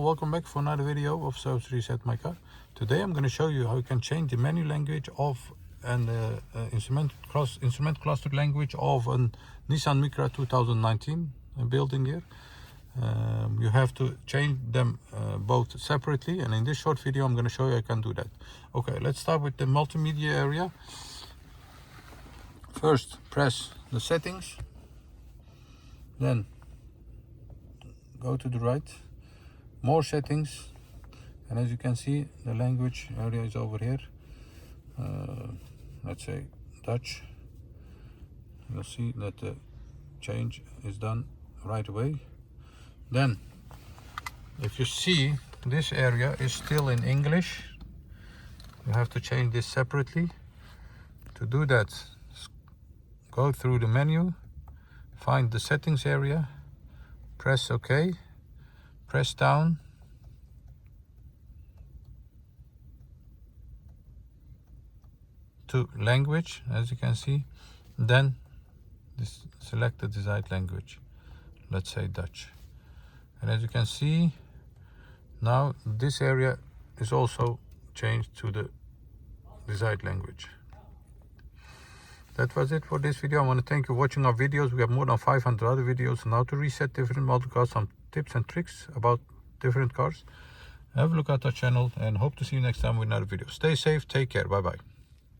welcome back for another video of Service Reset My Car. Today I'm going to show you how you can change the menu language of an instrument cluster language of a Nissan Micra 2019 building year. You have to change them both separately, and in this short video I'm going to show you how you can do that. Okay, let's start with the multimedia area. First press the settings, then go to the right, more settings, and as you can see the language area is over here. Let's say Dutch. You'll see that the change is done right away. Then if you see this area is still in English, you have to change this separately. To do that, go through the menu, find the settings area, press OK, press down, to language, as you can see, then select the desired language, let's say Dutch. And as you can see, now this area is also changed to the desired language. That was it for this video. I want to thank you for watching our videos. We have more than 500 other videos on how to reset different model cars, some tips and tricks about different cars. Have a look at our channel and hope to see you next time with another video. Stay safe, take care, bye bye.